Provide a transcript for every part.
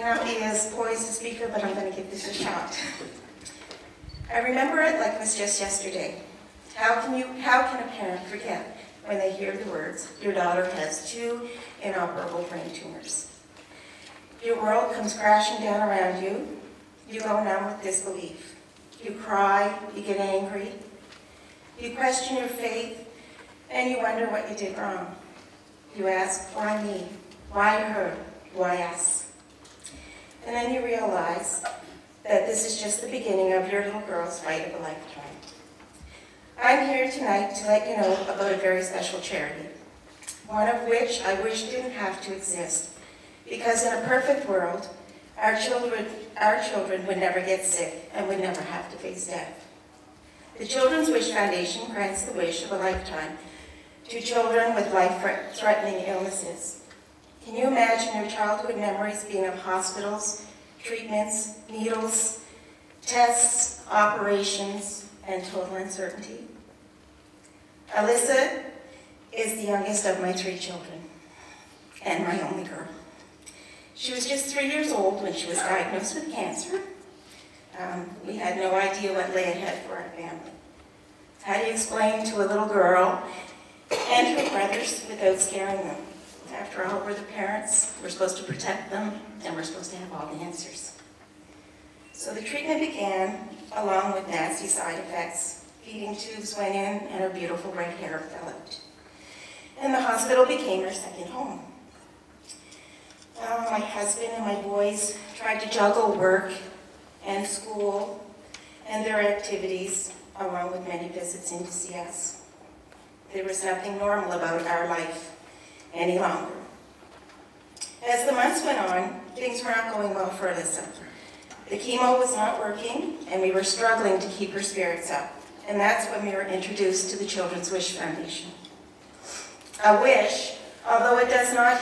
may not be as poised a speaker, but I'm going to give this a shot. I remember it like it was just yesterday. How can a parent forget when they hear the words, your daughter has 2 inoperable brain tumors? Your world comes crashing down around you. You go numb with disbelief. You cry, you get angry, you question your faith, and you wonder what you did wrong. You ask, why me? Why her? Why us? And then you realize that this is just the beginning of your little girl's fight of a lifetime. I'm here tonight to let you know about a very special charity, one of which I wish didn't have to exist, because in a perfect world, our children would never get sick and would never have to face death. The Children's Wish Foundation grants the wish of a lifetime to children with life-threatening illnesses. Can you imagine your childhood memories being of hospitals, treatments, needles, tests, operations, and total uncertainty? Alyssa is the youngest of my 3 children, and my only girl. She was just 3 years old when she was diagnosed with cancer. We had no idea what lay ahead for our family. How do you explain to a little girl and her brothers without scaring them? After all, we're the parents, we're supposed to protect them, and we're supposed to have all the answers. So the treatment began, along with nasty side effects. Feeding tubes went in, and her beautiful red hair fell out. And the hospital became her second home. My husband and my boys tried to juggle work and school and their activities, along with many visits in to see us. There was nothing normal about our life any longer. As the months went on, things were not going well for Alyssa. The chemo was not working, and we were struggling to keep her spirits up. And that's when we were introduced to the Children's Wish Foundation. A wish, although it does not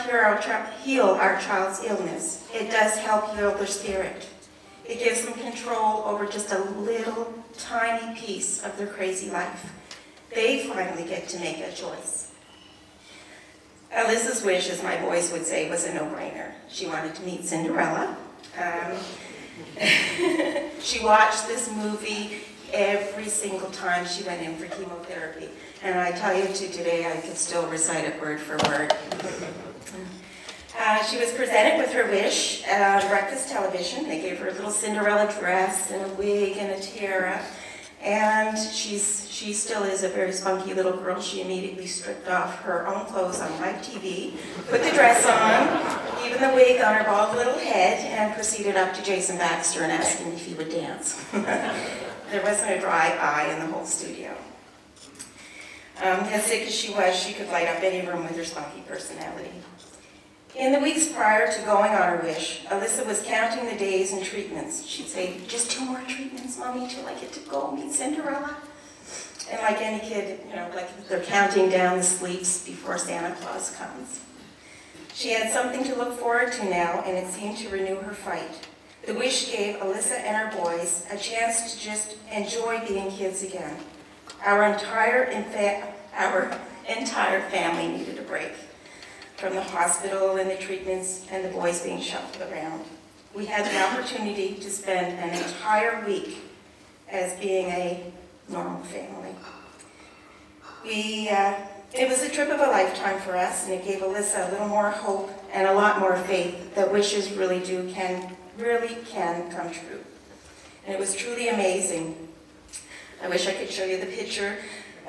heal our child's illness, it does help heal their spirit. It gives them control over just a little tiny piece of their crazy life. They finally get to make a choice. Alyssa's wish, as my boys would say, was a no-brainer. She wanted to meet Cinderella. She watched this movie every single time she went in for chemotherapy. And I tell you, to today, I can still recite it word for word. She was presented with her wish on breakfast television. They gave her a little Cinderella dress and a wig and a tiara. And she still is a very spunky little girl. She immediately stripped off her own clothes on live TV, put the dress on, even the wig on her bald little head, and proceeded up to Jason Baxter and asked him if he would dance. There wasn't a dry eye in the whole studio. As sick as she was, she could light up any room with her spunky personality. In the weeks prior to going on her wish, Alyssa was counting the days and treatments. She'd say, just 2 more treatments, Mommy, till I get to go meet Cinderella. And like any kid, like they're counting down the sleeps before Santa Claus comes. She had something to look forward to now, and it seemed to renew her fight. The wish gave Alyssa and her boys a chance to just enjoy being kids again. Our entire family needed a break from the hospital and the treatments and the boys being shuffled around. We had the opportunity to spend an entire week as being a normal family. It was a trip of a lifetime for us, and it gave Alyssa a little more hope and a lot more faith that wishes really can come true. And it was truly amazing. I wish I could show you the picture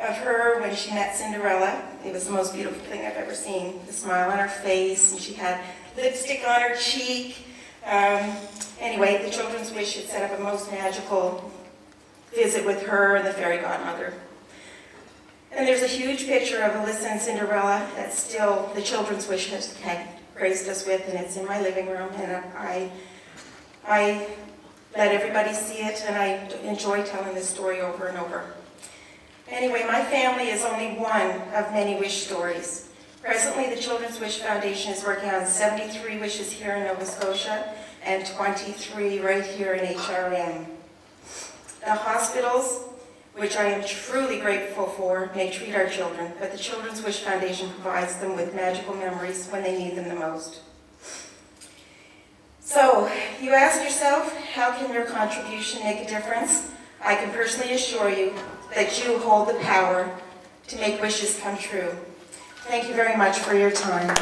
of her when she met Cinderella. It was the most beautiful thing I've ever seen. The smile on her face, and she had lipstick on her cheek. Anyway, the Children's Wish had set up a most magical visit with her and the fairy godmother. And there's a huge picture of Alyssa and Cinderella that still the Children's Wish has graced us with, and it's in my living room, and I let everybody see it, and I enjoy telling this story over and over. Anyway, my family is only one of many wish stories. Presently, the Children's Wish Foundation is working on 73 wishes here in Nova Scotia and 23 right here in HRM. The hospitals, which I am truly grateful for, may treat our children, but the Children's Wish Foundation provides them with magical memories when they need them the most. So, you ask yourself, how can your contribution make a difference? I can personally assure you that you hold the power to make wishes come true. Thank you very much for your time.